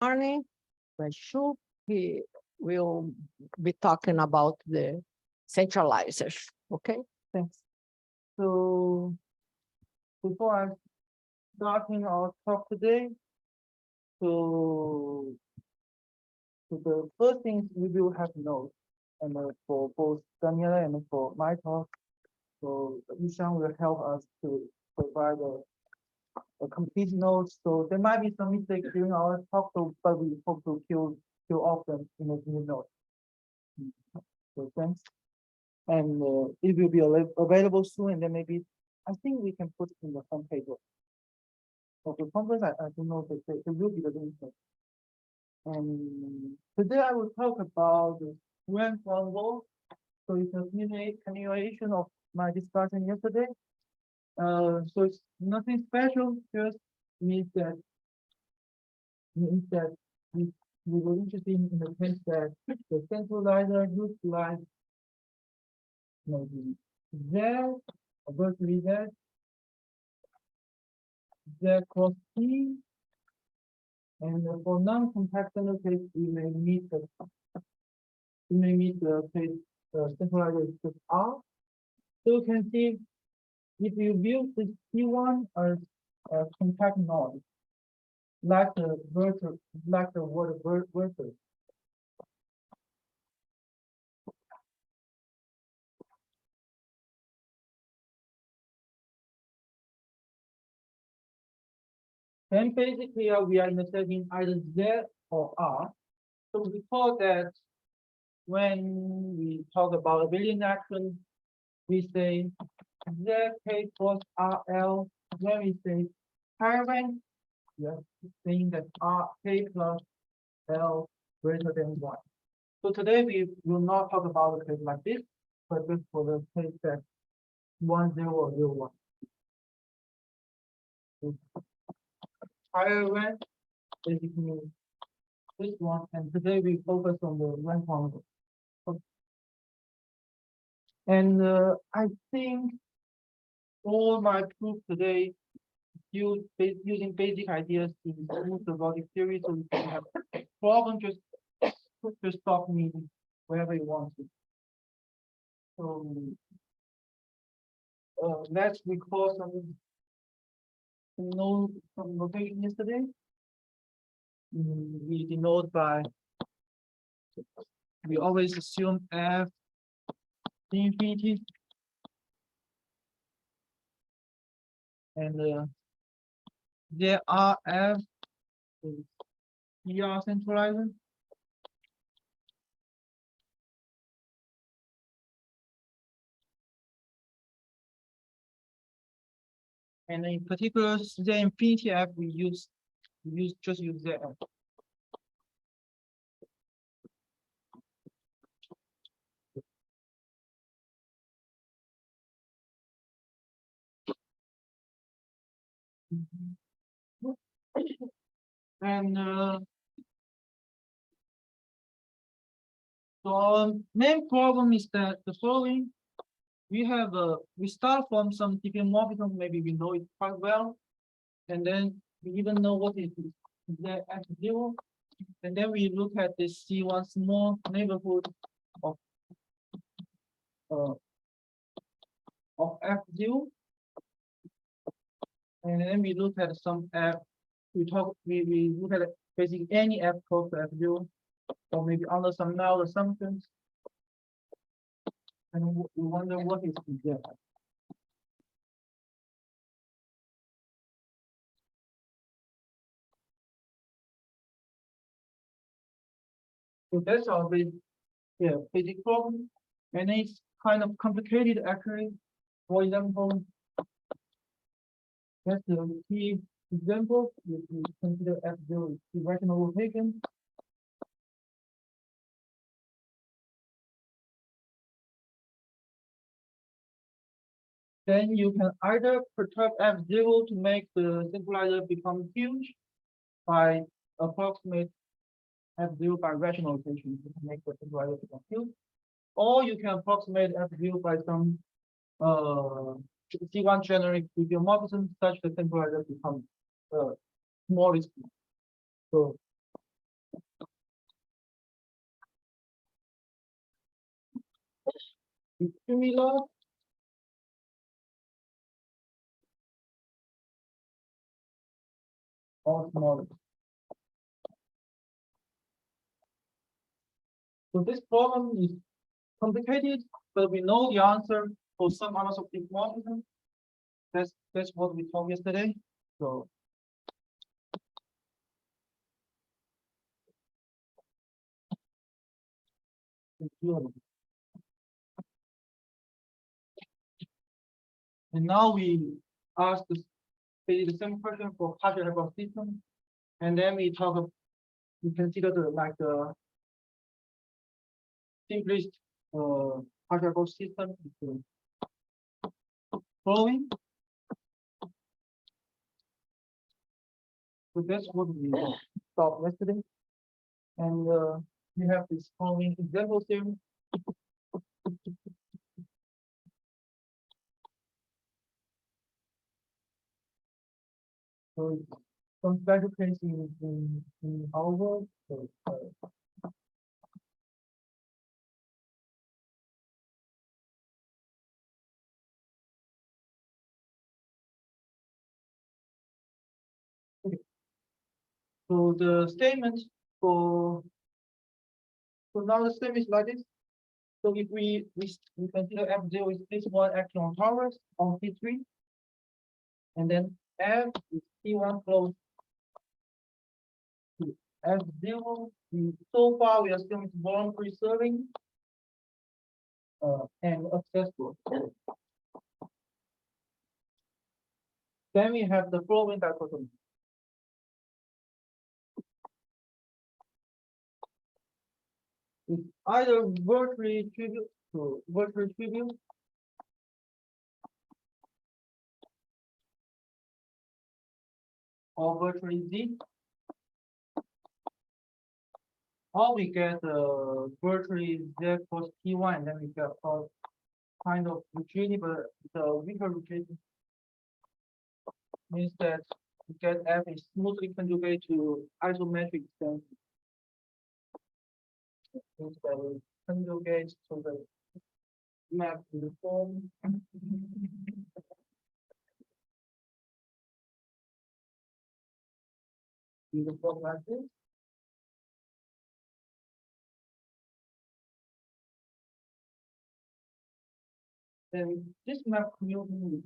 morning. Shu, he will be talking about the centralizers. Okay, Thanks. So before I starting our talk today, so the first thing we will have notes, and for both Daniela and for my talk, so Disheng will help us to provide a complete notes. So there might be some mistakes during our talk, so but we hope to kill off them in the note. So thanks. And it will be available soon, and then maybe I think we can put it in the front page of the conference. I don't know if it will be the link. And today I will talk about the rank one wall. So it's a continuation of my discussion yesterday. So it's nothing special, just means that we were interested in the case that the centralizer utilize maybe Z, or virtually Z cross T, and for non-compact case, we may meet the case centralizer is just R. So you can see if you view this T1 as a compact node, like the word vertex. Then basically we are intersecting either Z or R. So recall that when we talk about abelian action, we say ZK cross RL. When we say higher rank, we are saying that RK plus L greater than 1. So today we will not talk about a case like this, but just for the case that 1, 0, or 0, 1. Higher rank basically this one, and today we focus on the rank one. And I think all my proof today using basic ideas in smooth robotic theory, so you can have problem, just stop me wherever you want to. So let's recall some notation yesterday. We denote by, we always assume F infinity, and there are F is ER centralizer. And in particular, the infinity F we just use the F. And so our main problem is that the following: we start from some diffeomorphism, maybe we know it quite well, and then we even know what is the F0, and then we look at this C1 small neighborhood of F0, and then we look at some F. We look at basically any F close to F0, or maybe under some null assumptions, and we wonder what is the F. So that's our basic problem, and it's kind of complicated actually. For example, that's the key example. If we consider F0 is irrational rotation, then you can either perturb F0 to make the centralizer become huge by approximate F0 by rational rotation to make the centralizer become huge, or you can approximate F0 by some C1 generic diffeomorphism such that centralizer becomes smallest. So is similar or smaller. So this problem is complicated, but we know the answer for some Anosov morphism. That's what we talked yesterday. So and now we ask the same question for partial hyperbolic system, and then we consider the simplest partial hyperbolic system is the following. So that's what we talked yesterday, and we have this following example theorem. So some special case in our world. So, okay. So the statement for now the statement is like this. So if we consider F0 is this one acting on torus on T3, and then F is T1 close to F0. So far we assume it's Born preserving and accessible. Then we have the following dichotomy. It's either virtually trivial to virtually trivial or virtually Z, or we get virtually Z plus T1, and then we get kind of rigidity, but the weaker rigidity means that we get F is smoothly conjugate to isometric extension. It means that we conjugate to the map in the form. In the form like this. Then this map will be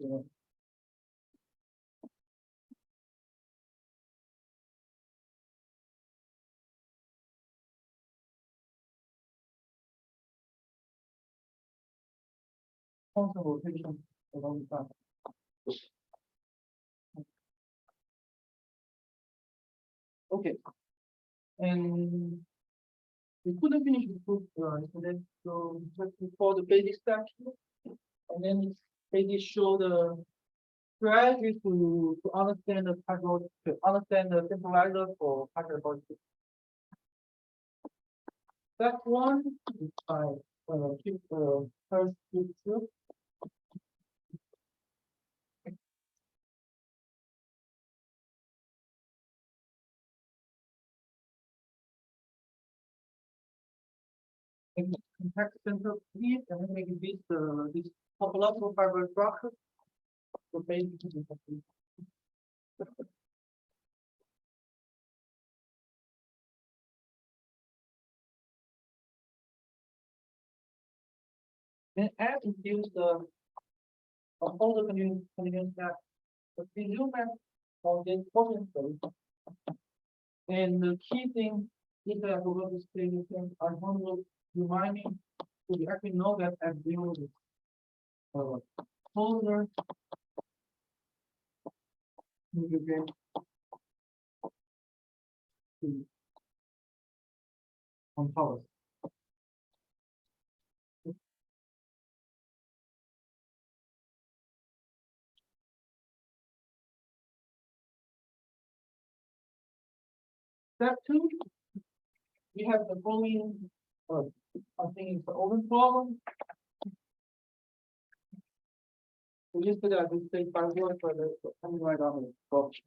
constant rotation along the time. Okay, and we couldn't finish the proof yesterday, so just before the basic steps, and then basic show the strategy to understand the hyperbolic, to understand the centralizer for hyperbolic. Step one is by keep the first two. Compact central field and then make this topological fiber structure. So basically, then add induce the all the continuous map, the visual map of this portion space. And the key thing is that we will display the thing. I want to remind me to we actually know that at zero is closer conjugate to on powers. Step two, we have the following, I think it's the open problem. So yesterday I just say by word for the coming right on the box.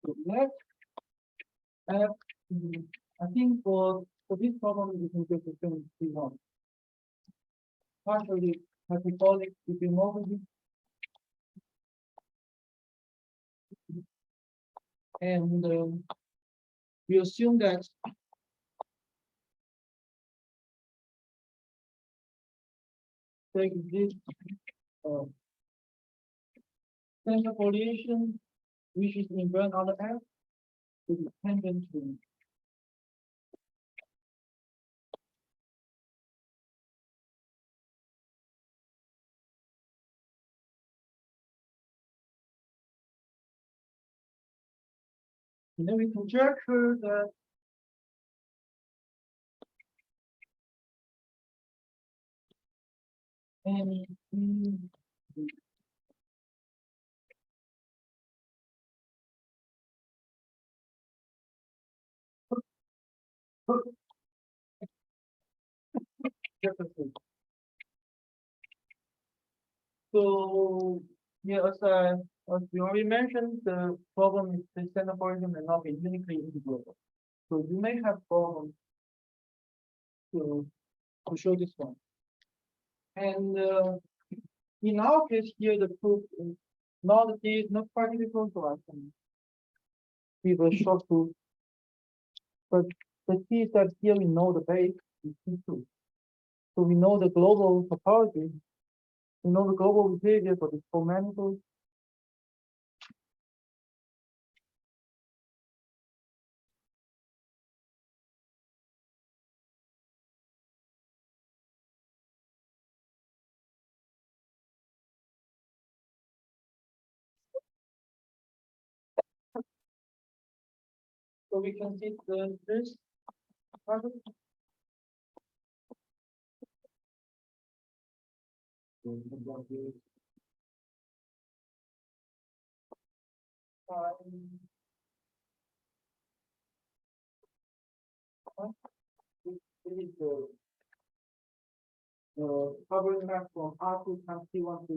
So next, I think for this problem, we can get the same P1. Partially hyperbolic epimorphism. And we assume that take this central foliation, which is invariant on the F, to be tangent to and then we conjecture that any Jefferson. So yeah, as we already mentioned, the problem is the center origin may not be uniquely integrable. So you may have problems to show this one. And in our case here, the proof is not quite difficult to us. We will short proof. But the key is that here we know the base is T2. So we know the global topology. We know the global behavior for the four manifolds. So we can see this project. This is the covering map from R2 times T1 to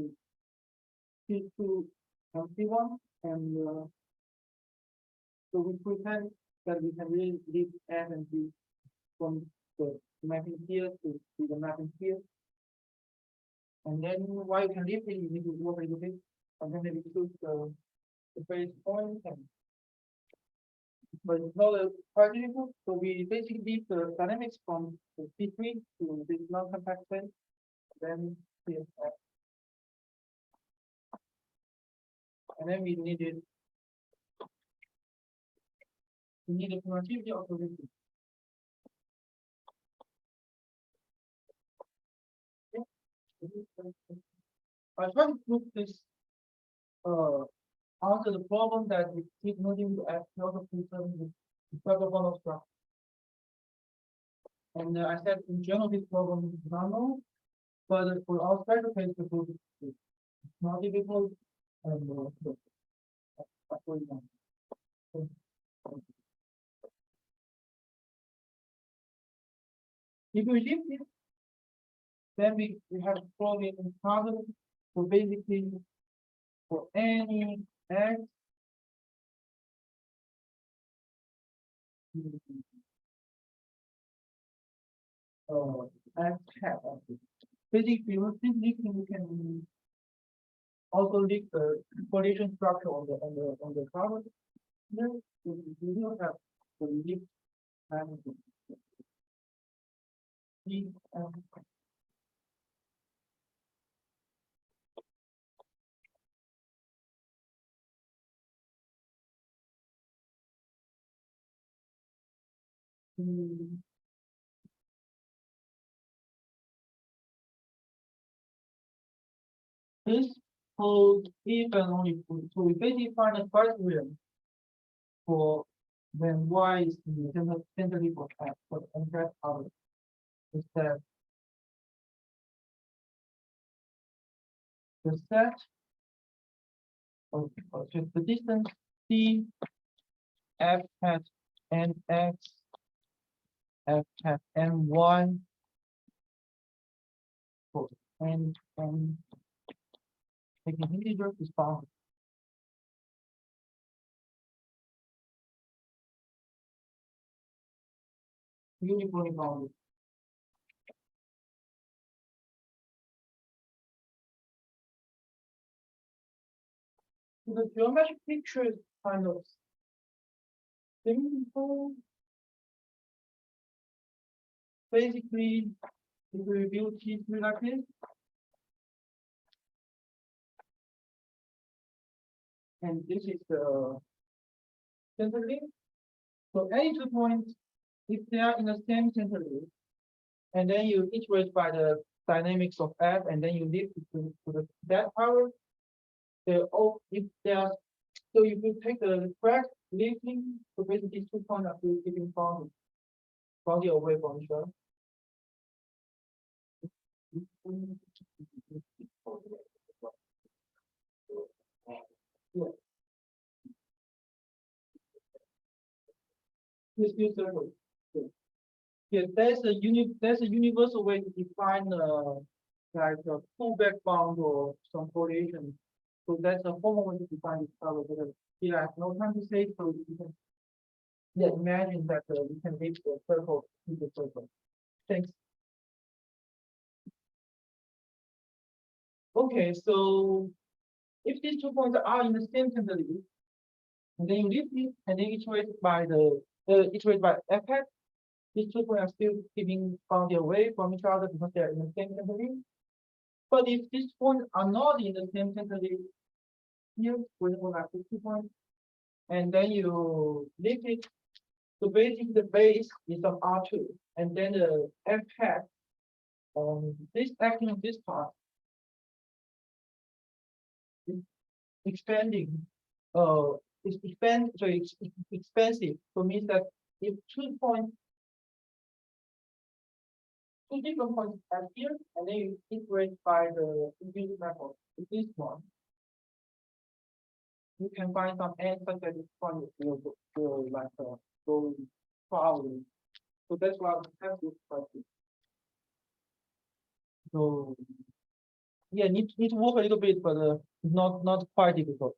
T2 times T1, and so we pretend that we can really leave F and G from the mapping here to the mapping here. And then why you can leave it, you need to work a little bit, and then maybe choose the base point, and but it's not a particle, so we basically leave the dynamics from the T3 to this non-compact space, then here. And then we needed connectivity of the region. I try to prove this answer the problem that we keep moving to F also concern with the protocol structure. And I said in general this problem is not known, but for our special case the proof is not difficult and that's what we want. If we leave this, then we have problem in problem. So basically for any x x hat. Basically, we can also leak the collision structure on the carbon. Then we will have the leak and this holds if and only if. So we basically find a criteria for when y is in the centrally for x for the entire power is that the set of just the distance c f hat n x f hat n y for n taking integer is bounded. uniformly bounded. So the geometric picture is kind of simple. Basically, if we review T3 like this, and this is the center link. So any 2 points, if they are in the same center link, and then you iterate by the dynamics of F, and then you lift it to the that power. If they are, so if you take the correct lifting, so basically these 2 points are still keeping bounded away from each other. Yeah. This circle. Yes, there's a universal way to define like a pullback bound or some correlation. So that's a formal way to define this color. But here I have no time to say, so you can imagine that we can make the circle to the circle. Thanks. Okay, so if these 2 points are in the same center link, and then you lift it and then iterate by f hat, these 2 points are still keeping bounded away from each other because they are in the same center link. But if these points are not in the same center link, here we will have 2 points, and then you lift it. So basically the base is of R2, and then the f hat this acting on this part is expanding. It's expensive. So means that if 2 points, 2 different points are here, and then you iterate by the infinity method with this one, you can find some n such that this point will like go far away. So that's why we have this question. So yeah, need to work a little bit, but not quite difficult.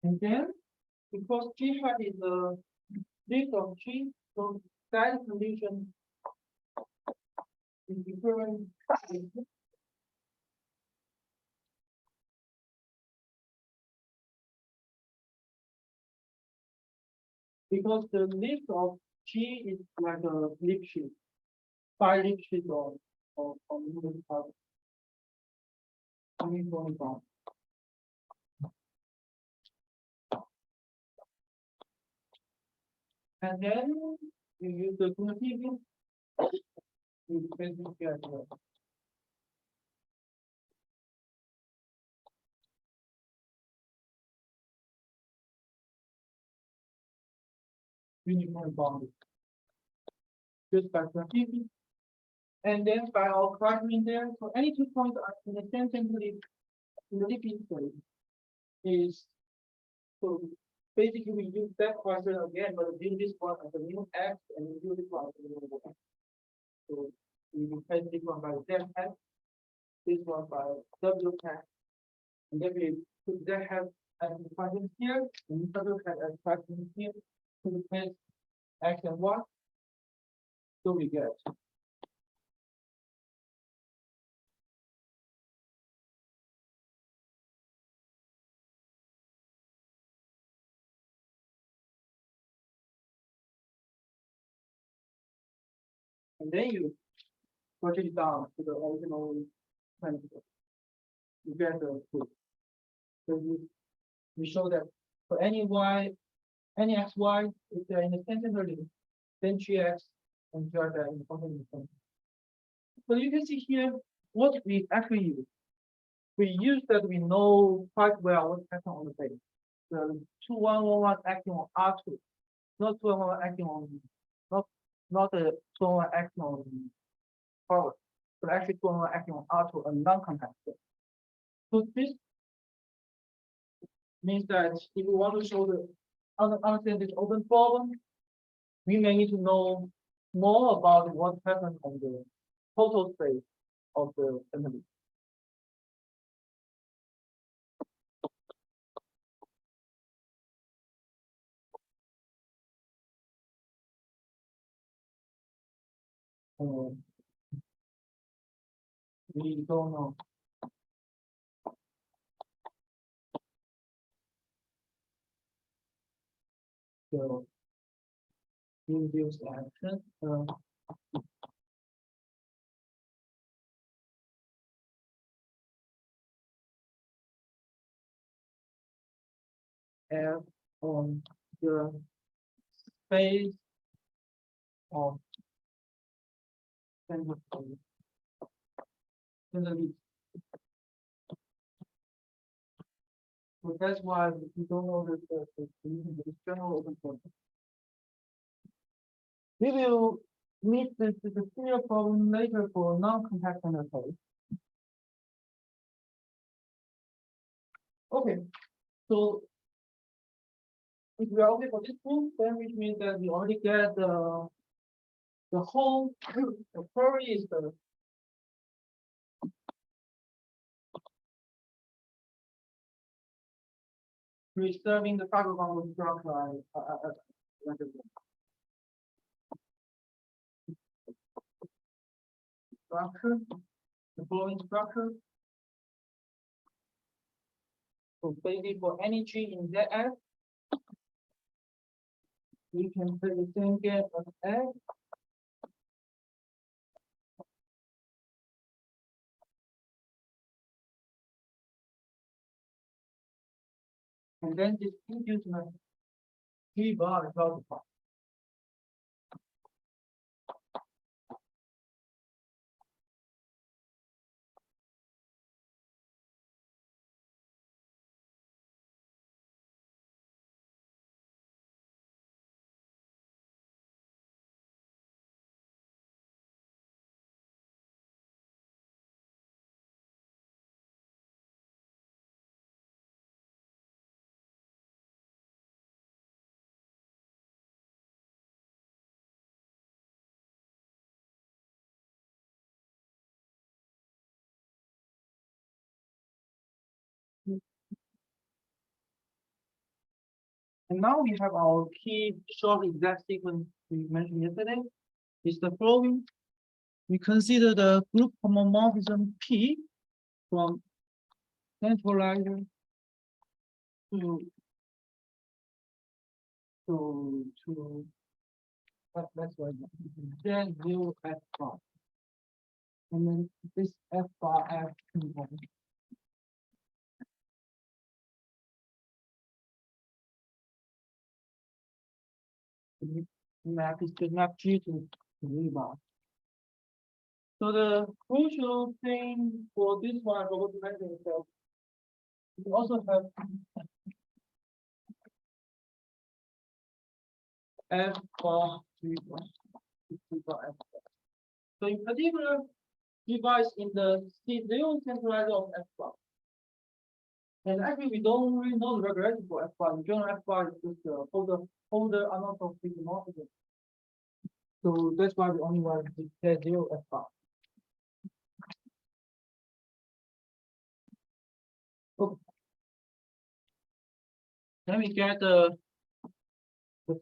And then, because G hat is a list of G, so that condition is different. Because the list of G is like a lip sheet, 5 lip sheets on unit part. And then you use the Bonatti-Crovisier, you basically get the uniform boundary. Just by Bonatti-Crovisier. And then by our criteria there, so any 2 points are in the same center in the lip interface is, so basically we use that criteria again, but we do this one as a new x and we do this one as a new y. So we replace this one by z hat, this one by w hat, and then we put z hat as the question here, and w hat as question here to replace x and y. So we get and then you project it down to the original principle. You get the proof. So we show that for any y, any xy, if they're in the same center link, then gx and gr are in the function. So you can see here what we actually use. We use that we know quite well what's happening on the base. The 2111 acting on R2, not 2111 acting on not a someone acting on forward, but actually someone acting on auto and non-contact state. So this means that if we want to show the understand this open problem, we may need to know more about what happens on the total space of the entity. We don't know. So induced action. F on the space of centralizer. So that's why we don't know the general open problem. We will meet the clear problem later for non-compact interface. Okay, so if we are okay for this proof, then which means that we already get the whole the query is the preserving the Katok structure. Structure, the following structure. So basically for any G in ZF, we can play the same game as F. And then this inducement G bar is also part. And now we have our key short exact sequence we mentioned yesterday. Is the following. We consider the group homomorphism P from centralizer to let's write then zero F bar. And then this F bar F component. Map is to map G to V bar. So the crucial thing for this one, I forgot to mention is that we also have F bar G bar, F bar. So in particular, G bar is in the C0 centralizer of F bar. And actually, we don't really know the regularity for F bar. In general, F bar is just the holder Anosov homomorphism. So that's why we only want to declare 0 F bar. Okay. Then we get the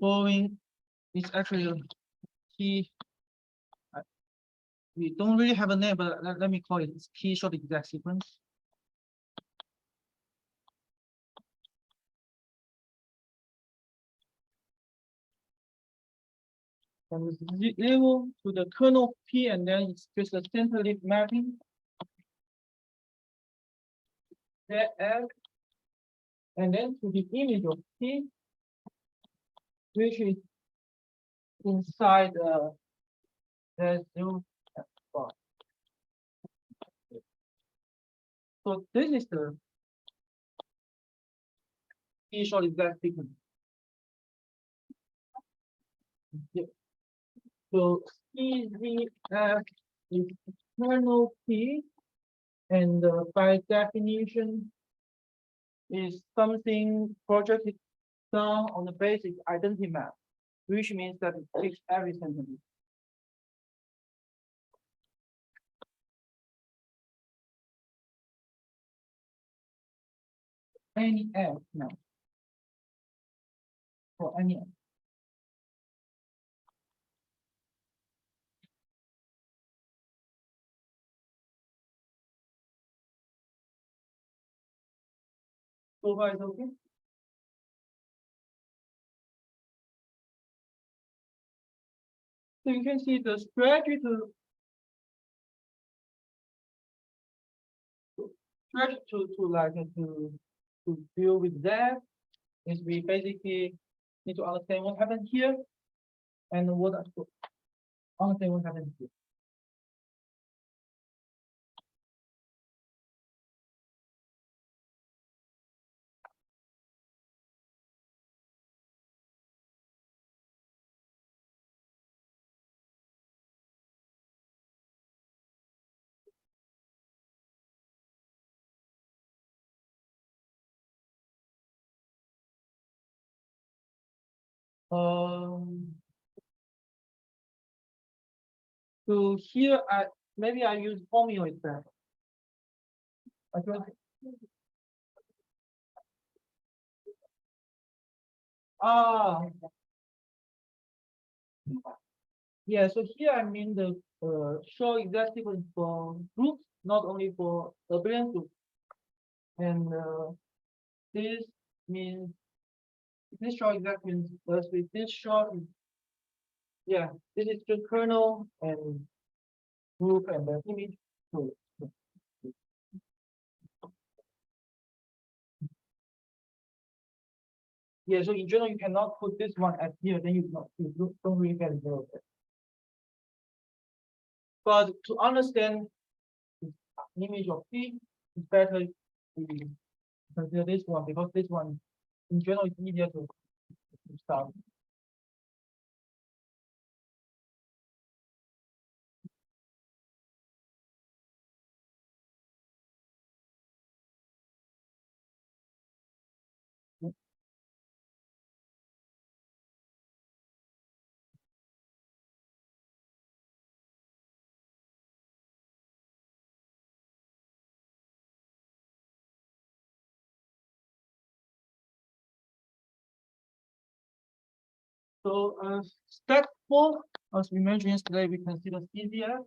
following. It's actually a key. We don't really have a name, but let me call it key short exact sequence. From the level to the kernel of P, and then it's just a center leaf mapping. ZF, and then to the image of P, which is inside the 0 F bar. So this is the key short exact sequence. Yeah. So CZF is kernel P, and by definition is something projected down on the basic identity map, which means that it takes every sentence. Any F now. For any F. So far, it's okay. So you can see the strategy to deal with that is we basically need to understand what happened here and understand what happened here. So here maybe I use formula instead. Ah, yeah. So here I mean the show exact sequence for groups, not only for abelian groups. And this means this show exact means with this show. Yeah, this is the kernel and group and the image. Yeah, so in general, you cannot put this one at here, then you don't really get zero. But to understand the image of P, it's better to consider this one because this one, in general, is easier to start. So step 4, as we mentioned yesterday, we consider CZF.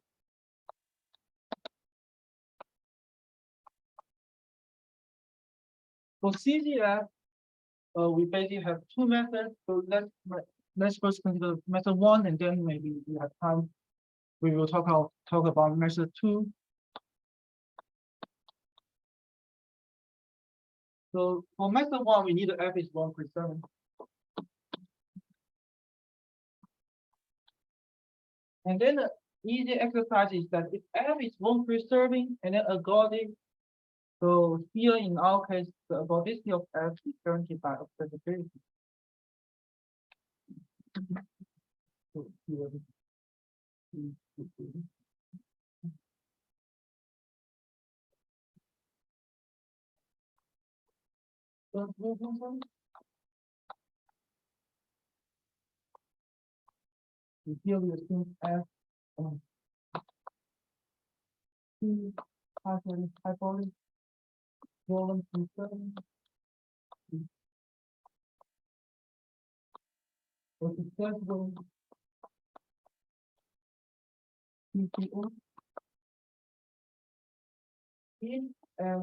For CZF, we basically have two methods. So let's first consider method 1, and then maybe we have time. We will talk about method 2. So for method 1, we need the F is 1.7. And then the easy exercise is that if F is one preserving and then ergodic, so here in our case, the ergodicity of F is guaranteed by observability. So here, here we assume F T hyperbolic volume preserving. So successful PTO in F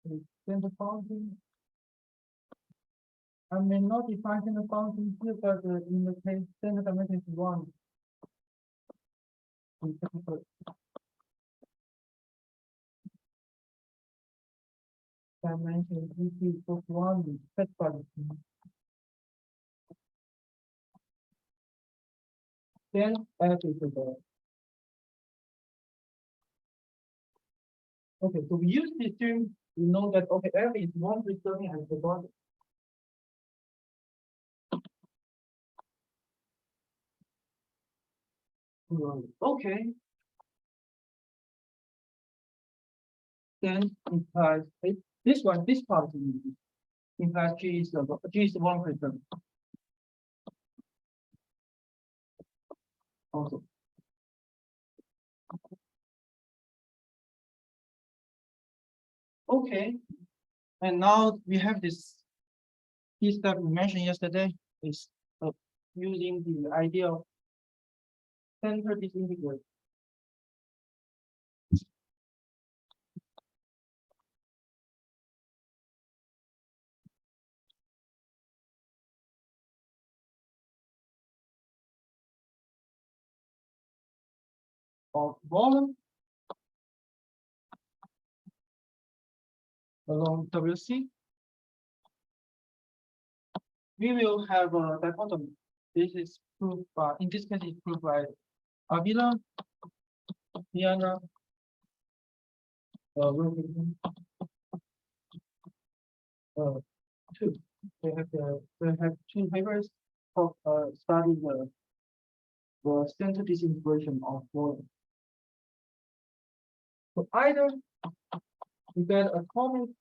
is standard function. I may not define the function here, but in the case standard dimension is 1. Dimension GP equals 1 is set by the then F is the okay, so we use this term, we know that okay, F is one preserving as the body. Okay. Then implies this one, this part implies G is the one percent. Also. Okay. And now we have this key step we mentioned yesterday is using the idea of center disintegration. Of volume along WC. We will have a dichotomy. This is proved by, in this case, it's proved by Avila, Diana, Wilkinson. Two. They have two papers of studying the center disintegration of volume. So either you get a common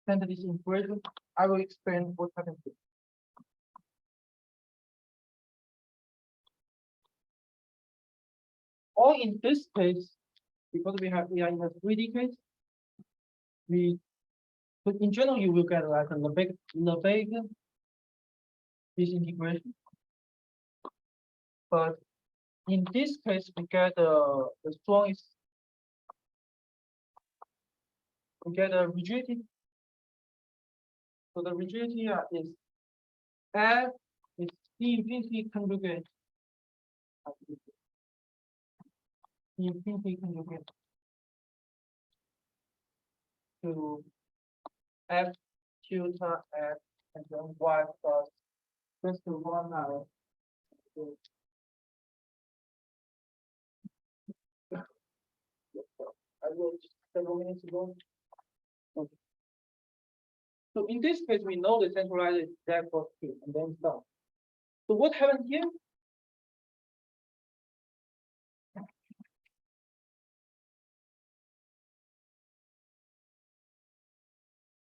center disintegration, I will explain what happens here. Or in this case, because we are in a 3D case, but in general you will get like a Lebesgue disintegration. But in this case, we get the strongest, we get a rigidity. So the rigidity is F is C infinity conjugate. Infinity conjugate to F tilde F and then Y plus just to 1 now. I wrote several minutes ago. Okay. So in this case, we know the centralizer is that for two and then stop. So what happened here?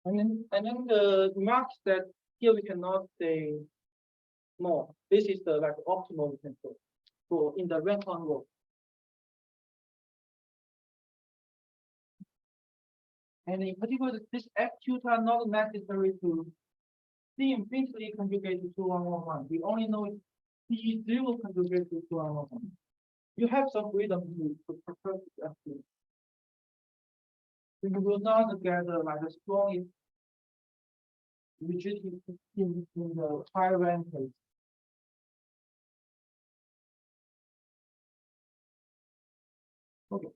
And then the remarks that here we cannot say more. This is the like optimal we can say. So in the rank on row. And in particular, this F tilde are not necessary to C infinitely conjugate to 2111. We only know C0 conjugate to 2111. You have some freedom to propose F tilde. So you will not get like the strongest rigidity in the high rank case. Okay.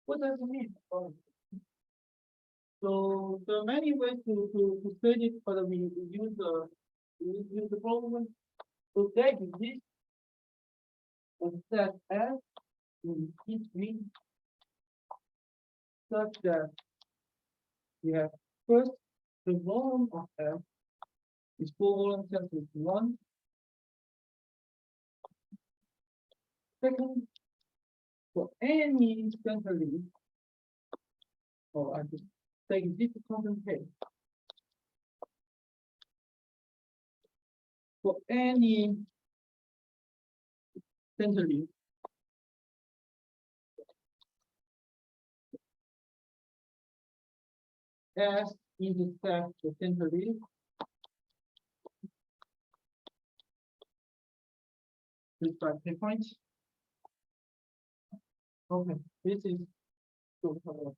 What does it mean? So there are many ways to state it, but we use the problem. So that exists a set F in T3 such that we have first the volume of F is 4 volume centers 1. Second, for any centrally, or I just take this constant case. For any centrally, S intersect the centrally with 5 points. Okay, this is topological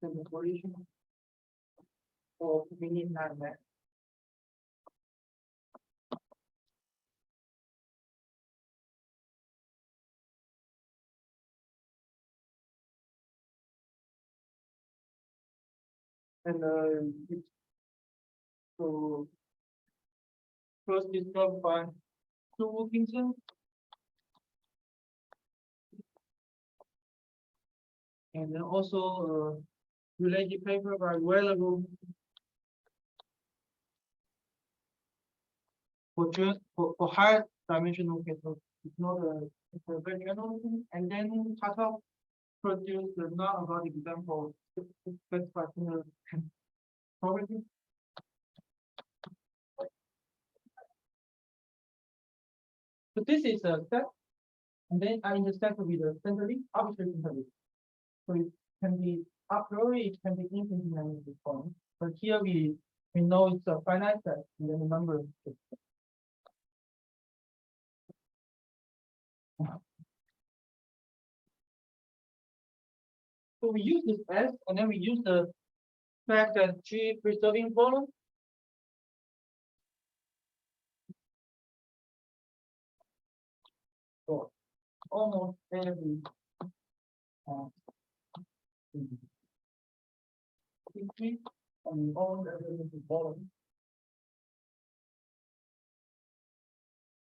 separation of mini magnet. And so first described by Wilkinson. And then also related paper by available for higher dimensional cases. It's not it's a very general thing. And then Katok produced the non-about example specified property. So this is a step, and then I intersect with the centrally arbitrary interval. So it can be a priori, it can be infinitely form. But here we know it's a finite set, and then the number is so we use this S, and then we use the fact that G preserving volume for almost every increase and all the volume.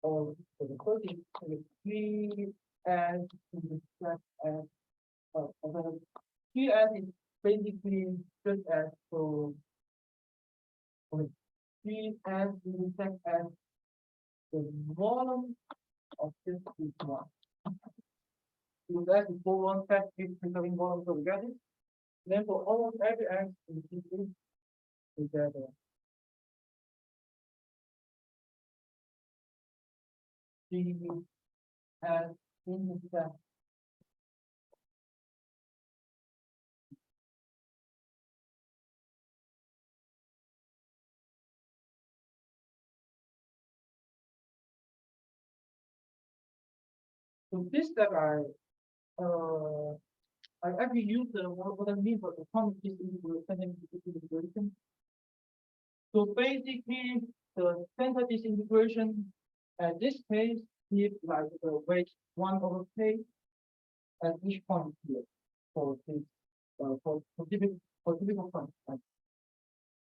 Or so the first is 3 as in the set as then 3 as is basically just as so 3 as in the set as the volume of this is 1. So that is for one set is preserving volume, so we get it. Then for almost every x in this together. G as in the set. So this that I actually use the what I mean by the common disintegration. So basically, the center disintegration at this case is like the weight 1/k at each point here for this for typical points.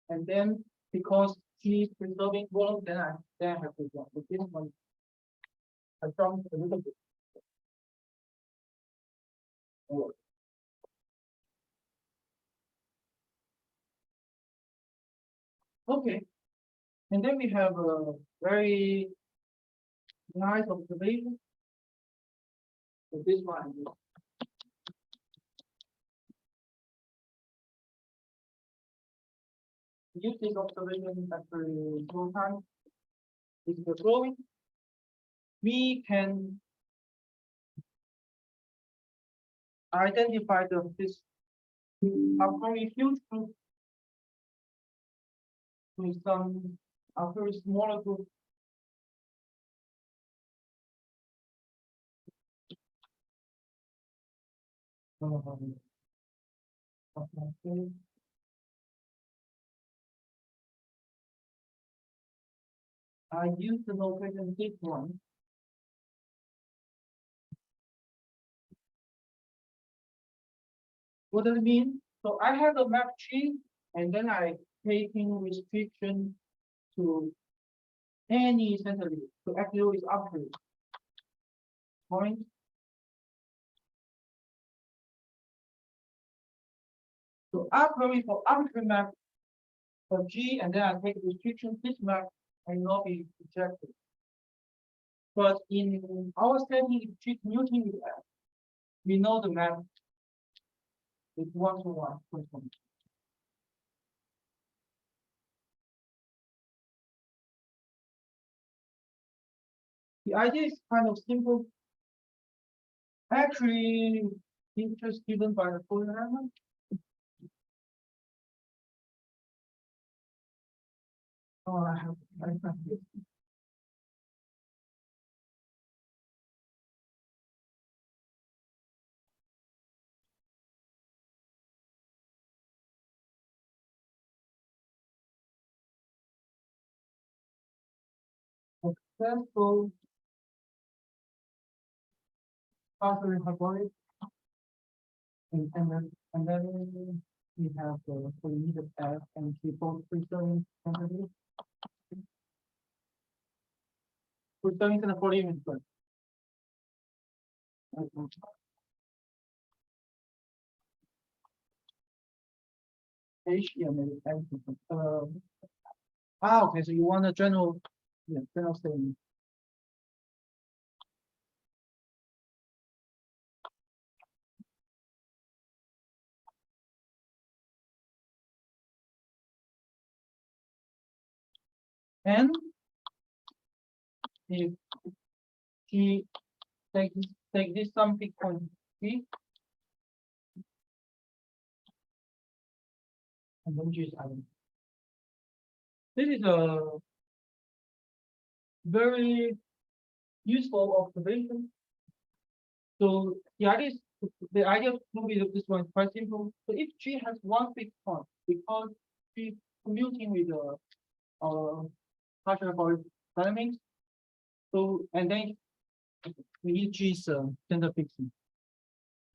And then because G is preserving volume, then I have to jump. So this one I jumped a little bit. Okay, and then we have a very nice observation. So this one. Use this observation after slow time. Is the following. We can identify this a very huge group to some a very smaller group. Okay. I use the notation this one. What does it mean? So I have a map G, and then I taking restriction to any centrally. So actually is arbitrary. Point. So arbitrary for arbitrary map for G, and then I take restriction, this map may not be rejected. But in our setting, if G commuting with F, we know the map is 1-to-1. The idea is kind of simple. Actually, it's just given by the Fourier element. Oh, I have this. Successful partial hyperbolic, and then we have the needed F and G both preserving quantities. Preserving to the Fourier inverse. H, yeah, maybe anything. Okay, so you want a general, yeah, general statement. And if G take this some big point P, and then G is item. This is a very useful observation. So the idea of movie of this one is quite simple. So if G has one fixed point, because G commuting with partial hyperbolic dynamics, so and then we need G's center fixing.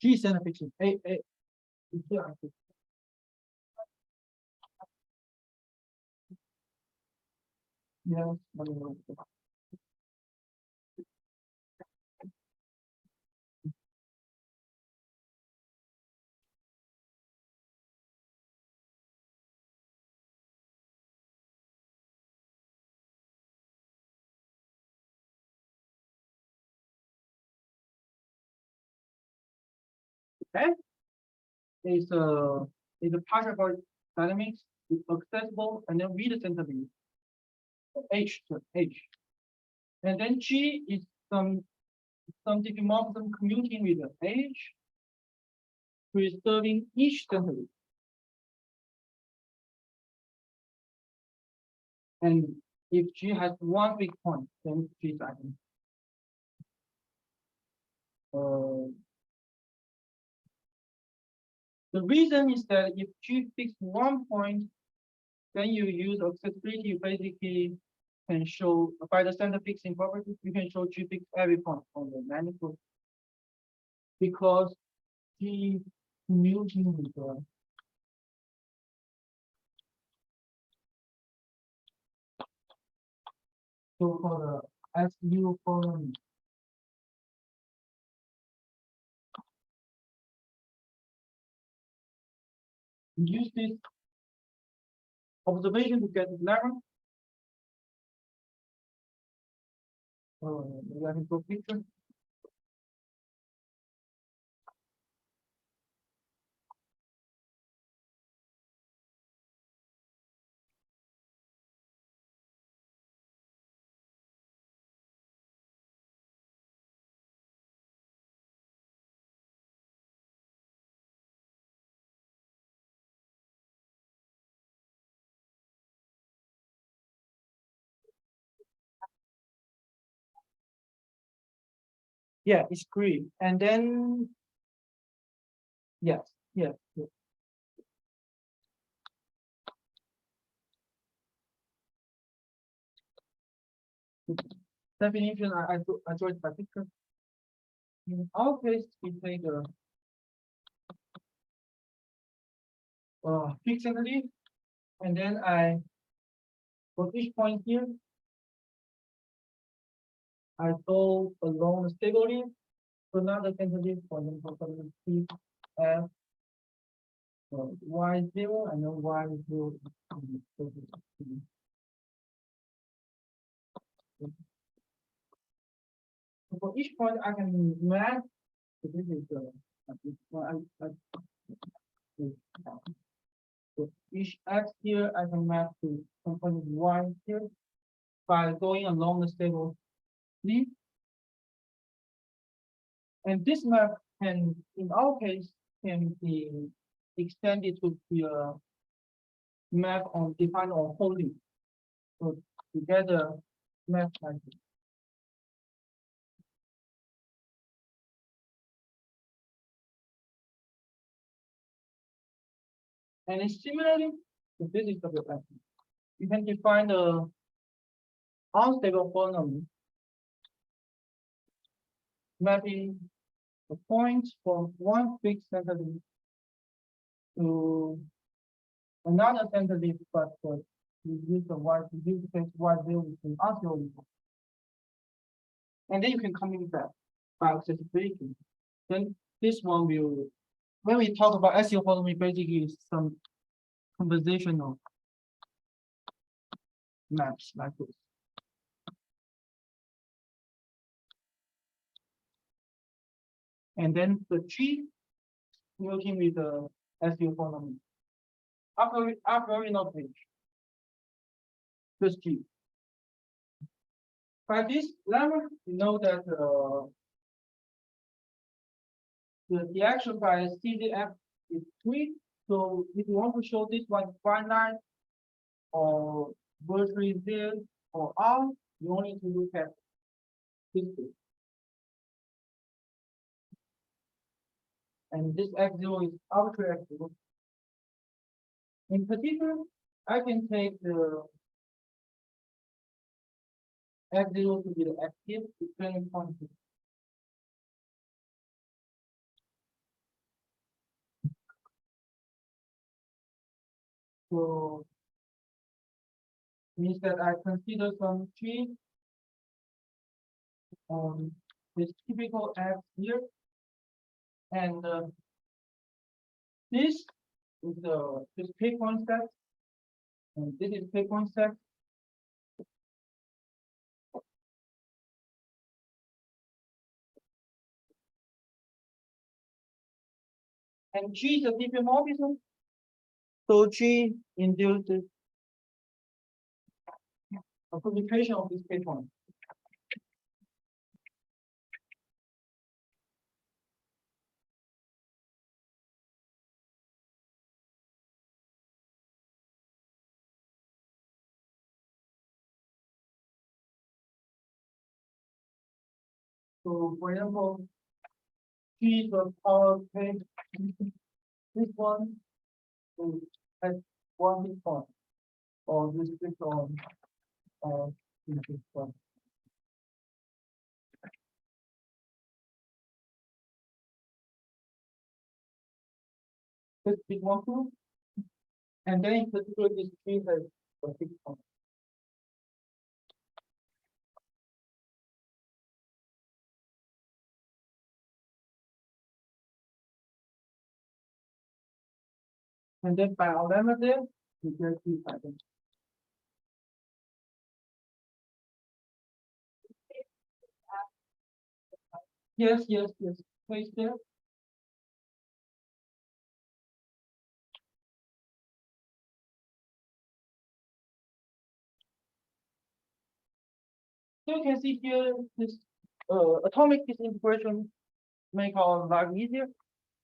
G center fixing. Yes. Okay. Is a partial hyperbolic dynamics accessible and then read the center beam. H. And then G is some diffeomorphism commuting with the H, preserving each center beam. And if G has one big point, then G is item. The reason is that if G fixes one point, then you use accessibility, you basically can show by the center fixing property, you can show G fix every point on the manifold. Because G commuting with the so-called SU following. Use this observation to get 11. Maybe I can go picture. Yeah, it's green. And then yes. Definition I draw it by picture. In our case, we take a fixed entity, and then for each point here, I go along the stable leaf to another entity for example P F Y0 and then Y0. So for each point, I can map. So this is so each X here, I can map to component Y here by going along the stable leaf. And this map can, in our case, can be extended to be a map on defined on whole leaf. So together map like this. And similarly, to physics of the pattern, you can define the unstable polynomial mapping the points from one fixed center leaf to another center leaf, but you use the Y, you use the case Y0 is an unstable leaf. And then you can come in back by accessibility. Then this one will, when we talk about SEO polynomial, basically some compositional maps like this. And then the G working with the SU polynomial. After we know page. Just G. By this lemma, you know that the action by CDF is 3. So if you want to show this one finite or virtually zero or R, you only need to look at this two. And this x0 is arbitrary x0. In particular, I can take the x0 to be the active dependent quantity. So means that I consider some tree on this typical F here, and this is the this K-point set, and this is K-point set. And G is a diffeomorphism, so G induces a commutation of this K-point. So for example, G is a power K. This one has one midpoint, or this on this one. This big one too, and then in particular this tree has a big point. And then by our lemma there, we get these items. Yes, yes, yes. Place there. So you can see here this atomic disintegration make our life easier.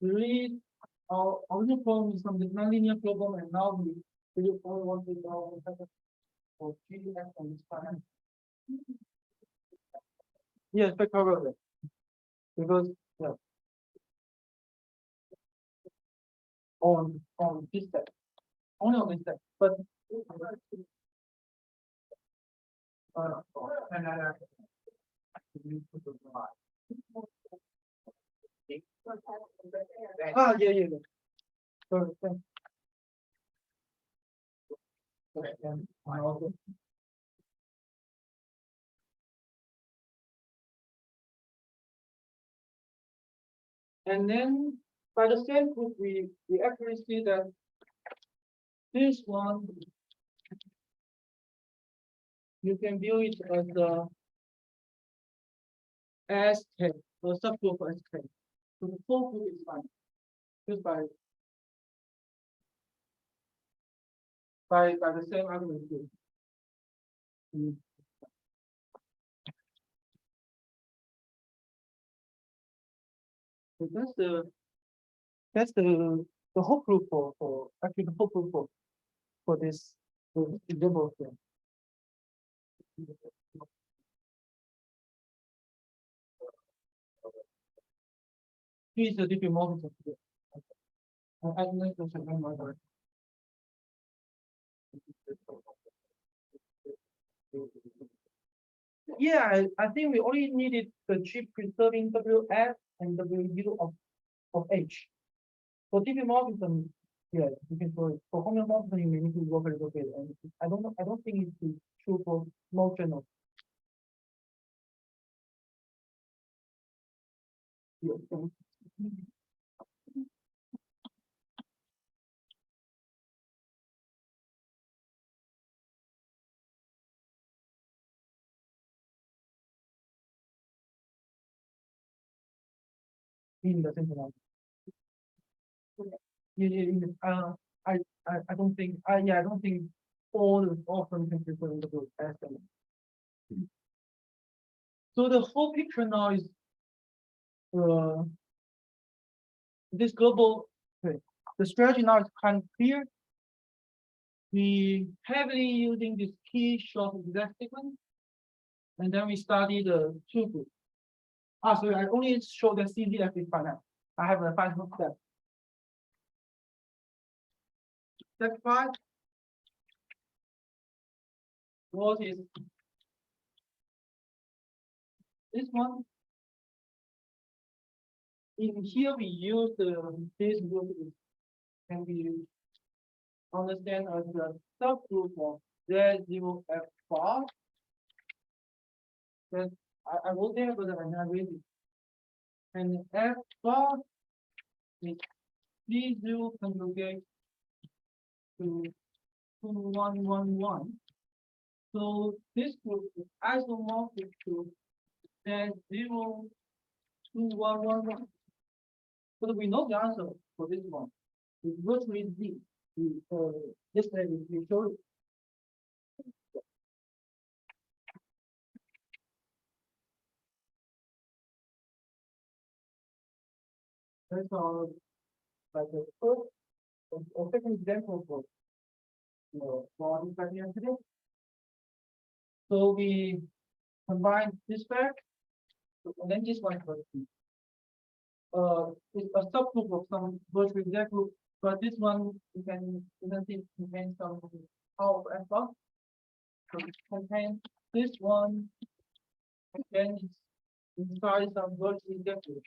We read our original problem is from the nonlinear problem, and now we really follow what we know for GDF and this time. Yes, cover because yeah, on this step, only on this step, but yeah, yeah, yeah. So, and then by the same group, we actually see that this one you can view it as the SK, or subgroup of SK. So the full group is fine. Just by the same argument here. So that's the whole group for actually the whole group for this example here. Here's the diffeomorphism here. I think that's a good one. Yeah, I think we only needed the chip preserving WF and W of H. For diffeomorphism, yeah, you can show it. For homeomorphism, you may need to work a little bit. And I don't think it's true for motion. Yeah. in the centralizer. I don't think I don't think all from can be put into the as element. So the whole picture now is this global. Okay, the strategy now is kind of clear. We heavily using this key short exact sequence, and then we study the two groups. So I only show the CZF is finite. I have a final step. Step 5. What is this one? In here we use this group can be understand as the subgroup of Z0 F bar. Then I will say about the analysis. And F bar is Z0 conjugate to 2111. So this group is isomorphic to Z0 2111. So we know the answer for this one. It's virtually Z. This way we show it. That's all like the first or second example for this idea today. So we combine this back, and then this one first. It's a subgroup of some virtual exact group, but this one you can see contains some power of F bar. So it contains this one, and then it's inside some virtual exact group.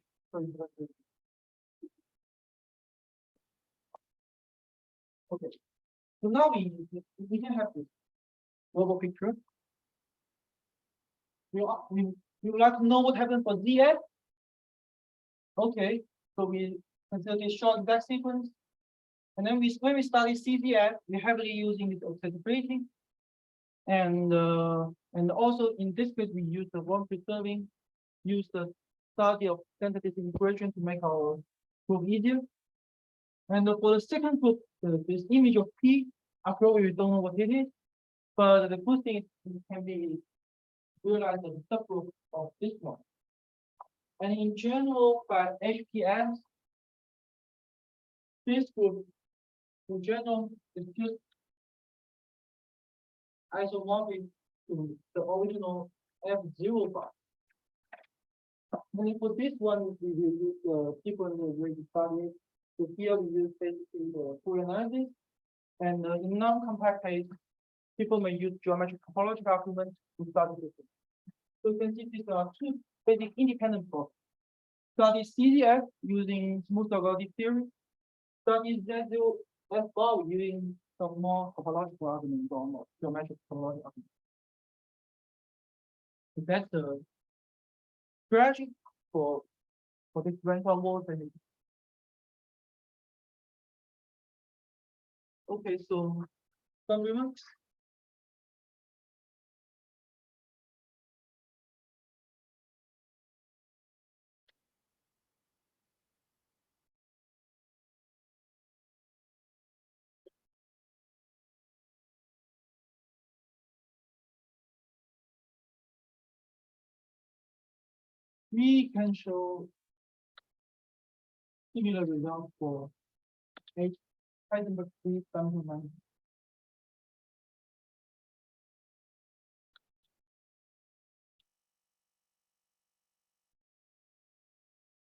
Okay. So now we can have this global picture. We would like to know what happened for ZF. Okay, so we consider this short exact sequence. And then when we study CZF, we're heavily using this accessibility. And also in this case, we use the one preserving, use the study of tentative integration to make our group easier. And for the second group, this image of P, after all, we don't know what it is. But the good thing is it can be realized as a subgroup of this one. And in general, by HPS, this group in general is just isomorphic to the original F0 bar. And for this one, we will use different way to study it. So here we use basically the Fourier analysis. And in non-compact case, people may use geometric topology arguments to study this. So you can see these are two basic independent processes. Study CZF using smooth algebraic theory. Study Z0 F bar using some more topological arguments or more geometric topology arguments. So that's the strategy for this differential mode. Okay, so some remarks. We can show similar results for Heisenberg 3 Damjanović.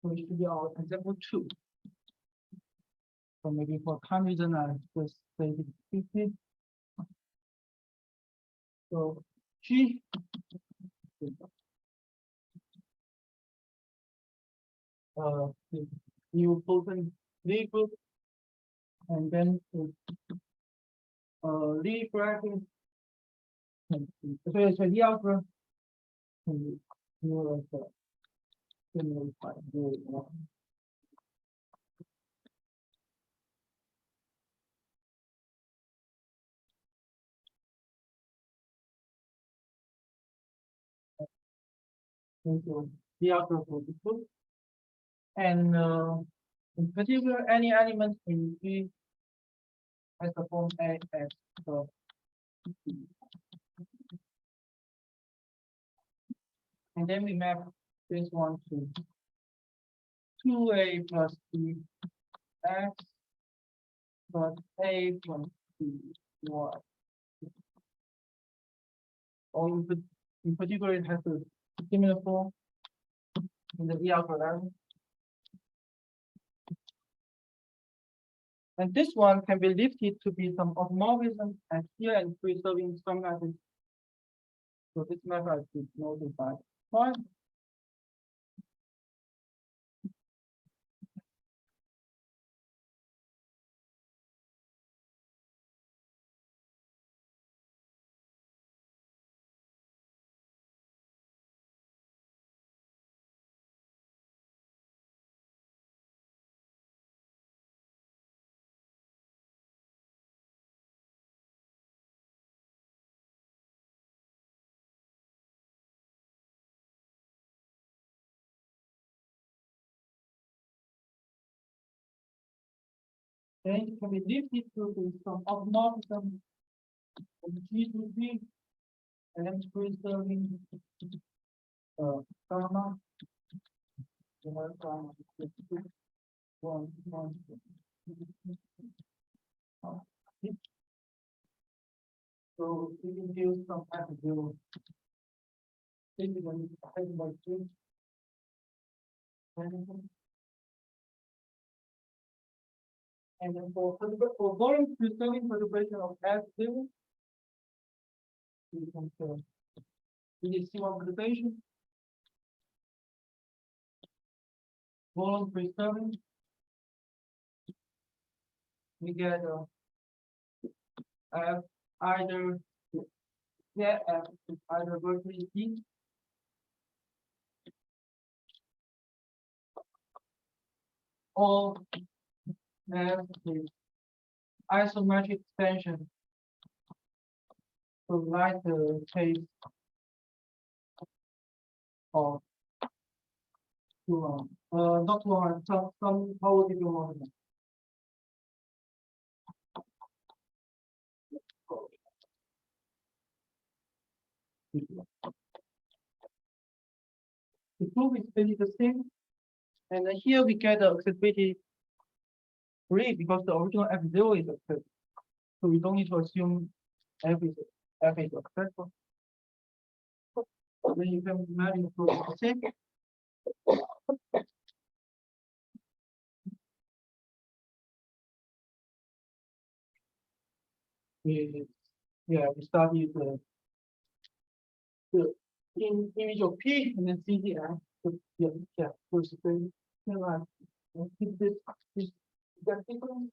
So it should be our example 2. So maybe for time reason, I just say it quickly. So G you open Lie group, and then Lie bracket. So it's a Lie algebra. The algebra for the group. And in particular, any element in G has the form A as the and then we map this one to 2A plus B x plus A plus B y. Or in particular, it has a similar form in the E algorithm. And this one can be lifted to be some automorphism and here and preserving some methods. So this method is notified. Fine. Then it can be lifted to some automorphism from G to G and then preserving gamma. So we can use some hyperbolic. This is when hyperbolic change. And then for volume preserving perturbation of S0, we can we need C1 perturbation. Volume preserving. We get F either F is either vertically D or F is isometric expansion. So like the case of not long, some power diplomometer. The proof is basically the same. And then here we get the accessibility free because the original F0 is accepted. So we don't need to assume F is acceptable. Then you can imagine the proof is the same. We studied the image of P and then CDF. First thing, keep this different.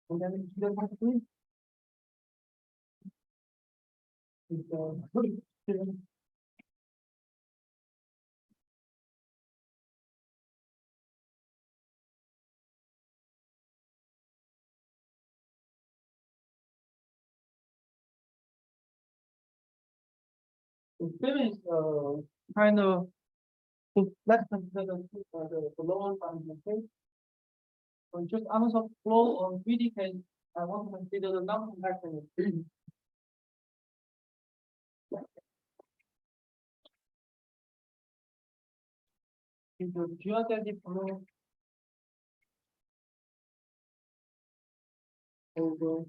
And then you don't have to do it. The film is kind of let's consider the lower boundary case. So just Anosov flow on 3D case, I want to consider the non-convection. In the geodesic flow over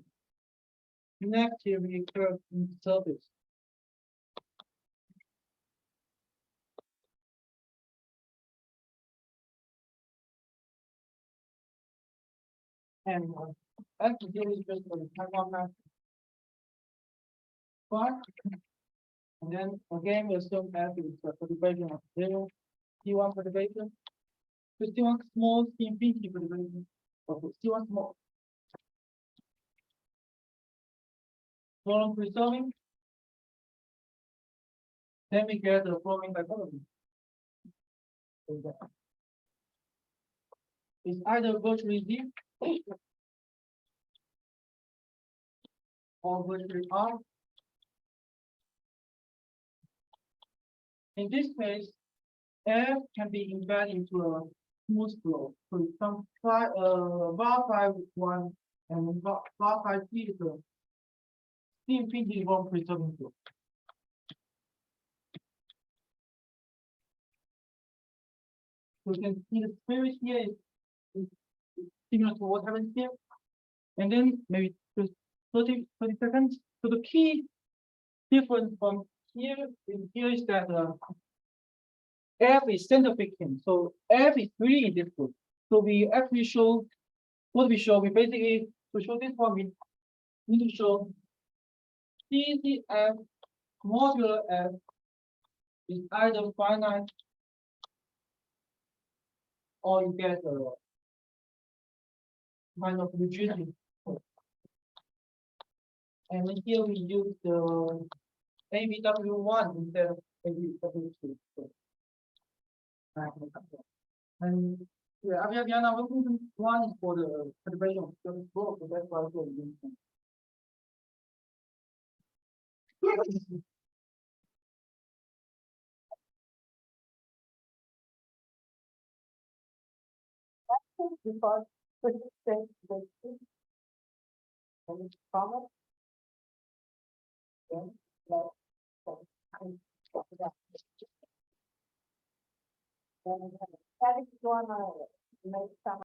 inactively curved surface. And F is just for the time map. Fine. And then again, we assume F is the perturbation of 0, T1 perturbation. So T1 small T infinity perturbation. Okay, still once more. Problem preserving. Then we get the following dichotomy. It's either virtually Diff or virtually R. In this case, F can be embedded into a smooth flow. So some var phi 1 and var phi 3 is a infinity one preserving flow. So you can see the spirit here is similar to what happens here. And then maybe just 30 seconds. So the key difference from here in here is that F is center picking. So F is really in this group. So we actually show what we show. We basically to show this one, we need to show CCF modular F is either finite or you get a kind of rigidity. And then here we use the ABW1 instead of ABW2. And yeah, Abelian one is for the calibration of the flow, so that's why we're using it. Because persistence is and it's common. Then that is one make some